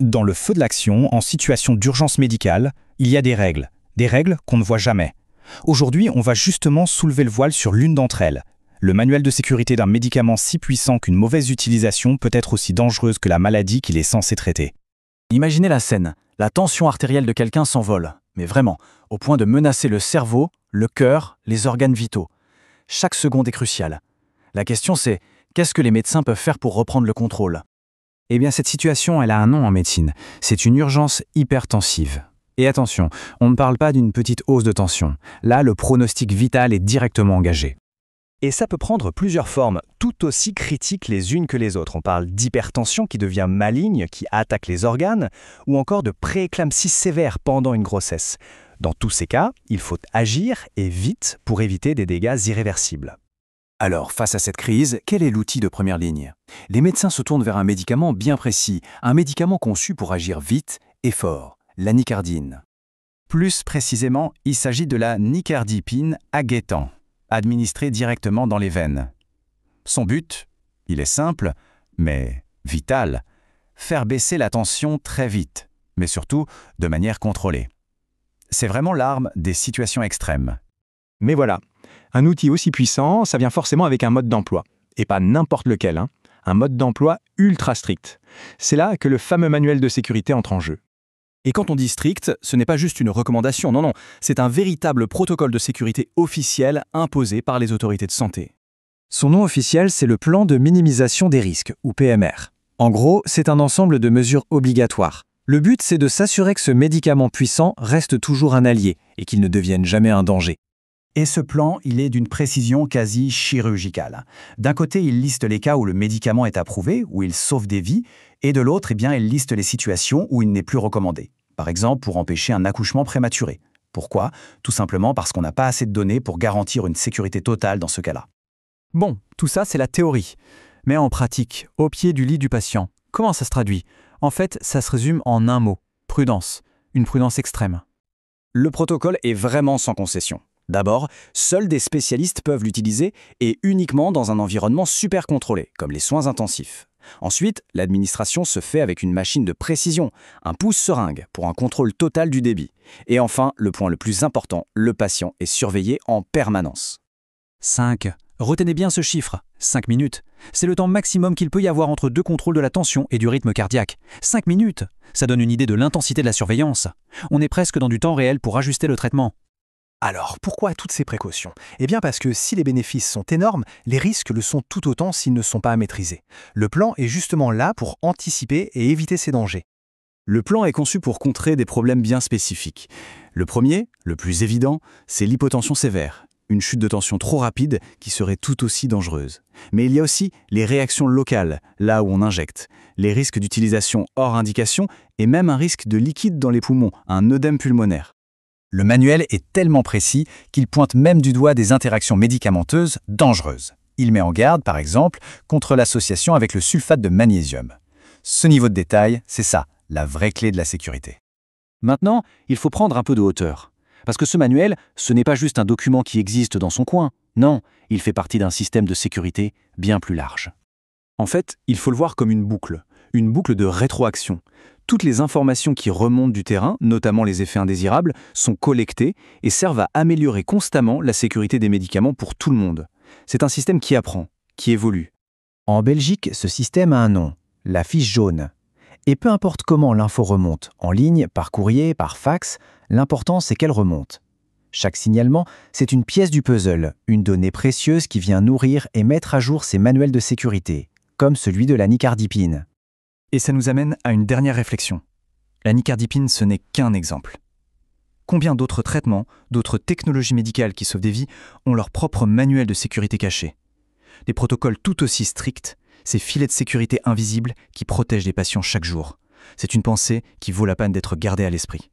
Dans le feu de l'action, en situation d'urgence médicale, il y a des règles qu'on ne voit jamais. Aujourd'hui, on va justement soulever le voile sur l'une d'entre elles. Le manuel de sécurité d'un médicament si puissant qu'une mauvaise utilisation peut être aussi dangereuse que la maladie qu'il est censé traiter. Imaginez la scène. La tension artérielle de quelqu'un s'envole, mais vraiment, au point de menacer le cerveau, le cœur, les organes vitaux. Chaque seconde est cruciale. La question c'est, qu'est-ce que les médecins peuvent faire pour reprendre le contrôle ? Eh bien, cette situation, elle a un nom en médecine. C'est une urgence hypertensive. Et attention, on ne parle pas d'une petite hausse de tension. Là, le pronostic vital est directement engagé. Et ça peut prendre plusieurs formes, tout aussi critiques les unes que les autres. On parle d'hypertension qui devient maligne, qui attaque les organes, ou encore de prééclampsie sévère pendant une grossesse. Dans tous ces cas, il faut agir et vite pour éviter des dégâts irréversibles. Alors, face à cette crise, quel est l'outil de première ligne ? Les médecins se tournent vers un médicament bien précis, un médicament conçu pour agir vite et fort, la nicardine. Plus précisément, il s'agit de la nicardipine à guettant, administrée directement dans les veines. Son but, il est simple, mais vital, faire baisser la tension très vite, mais surtout de manière contrôlée. C'est vraiment l'arme des situations extrêmes. Mais voilà, un outil aussi puissant, ça vient forcément avec un mode d'emploi. Et pas n'importe lequel, un mode d'emploi ultra strict. C'est là que le fameux manuel de sécurité entre en jeu. Et quand on dit strict, ce n'est pas juste une recommandation, non, c'est un véritable protocole de sécurité officiel imposé par les autorités de santé. Son nom officiel, c'est le plan de minimisation des risques, ou PMR. En gros, c'est un ensemble de mesures obligatoires. Le but, c'est de s'assurer que ce médicament puissant reste toujours un allié et qu'il ne devienne jamais un danger. Et ce plan, il est d'une précision quasi chirurgicale. D'un côté, il liste les cas où le médicament est approuvé, où il sauve des vies, et de l'autre, il liste les situations où il n'est plus recommandé. Par exemple, pour empêcher un accouchement prématuré. Pourquoi ? Tout simplement parce qu'on n'a pas assez de données pour garantir une sécurité totale dans ce cas-là. Bon, tout ça, c'est la théorie. Mais en pratique, au pied du lit du patient, comment ça se traduit ? En fait, ça se résume en un mot, prudence. Une prudence extrême. Le protocole est vraiment sans concession. D'abord, seuls des spécialistes peuvent l'utiliser et uniquement dans un environnement super contrôlé, comme les soins intensifs. Ensuite, l'administration se fait avec une machine de précision, un pouce-seringue pour un contrôle total du débit. Et enfin, le point le plus important, le patient est surveillé en permanence. 5. Retenez bien ce chiffre, 5 minutes. C'est le temps maximum qu'il peut y avoir entre deux contrôles de la tension et du rythme cardiaque. 5 minutes, ça donne une idée de l'intensité de la surveillance. On est presque dans du temps réel pour ajuster le traitement. Alors, pourquoi toutes ces précautions ? Eh bien parce que si les bénéfices sont énormes, les risques le sont tout autant s'ils ne sont pas maîtrisés. Le plan est justement là pour anticiper et éviter ces dangers. Le plan est conçu pour contrer des problèmes bien spécifiques. Le premier, le plus évident, c'est l'hypotension sévère, une chute de tension trop rapide qui serait tout aussi dangereuse. Mais il y a aussi les réactions locales, là où on injecte, les risques d'utilisation hors indication et même un risque de liquide dans les poumons, un œdème pulmonaire. Le manuel est tellement précis qu'il pointe même du doigt des interactions médicamenteuses dangereuses. Il met en garde, par exemple, contre l'association avec le sulfate de magnésium. Ce niveau de détail, c'est ça, la vraie clé de la sécurité. Maintenant, il faut prendre un peu de hauteur. Parce que ce manuel, ce n'est pas juste un document qui existe dans son coin. Non, il fait partie d'un système de sécurité bien plus large. En fait, il faut le voir comme une boucle de rétroaction. Toutes les informations qui remontent du terrain, notamment les effets indésirables, sont collectées et servent à améliorer constamment la sécurité des médicaments pour tout le monde. C'est un système qui apprend, qui évolue. En Belgique, ce système a un nom, la fiche jaune. Et peu importe comment l'info remonte, en ligne, par courrier, par fax, l'important c'est qu'elle remonte. Chaque signalement, c'est une pièce du puzzle, une donnée précieuse qui vient nourrir et mettre à jour ces manuels de sécurité, comme celui de la nicardipine. Et ça nous amène à une dernière réflexion. La nicardipine, ce n'est qu'un exemple. Combien d'autres traitements, d'autres technologies médicales qui sauvent des vies ont leur propre manuel de sécurité caché ? Des protocoles tout aussi stricts, ces filets de sécurité invisibles qui protègent les patients chaque jour. C'est une pensée qui vaut la peine d'être gardée à l'esprit.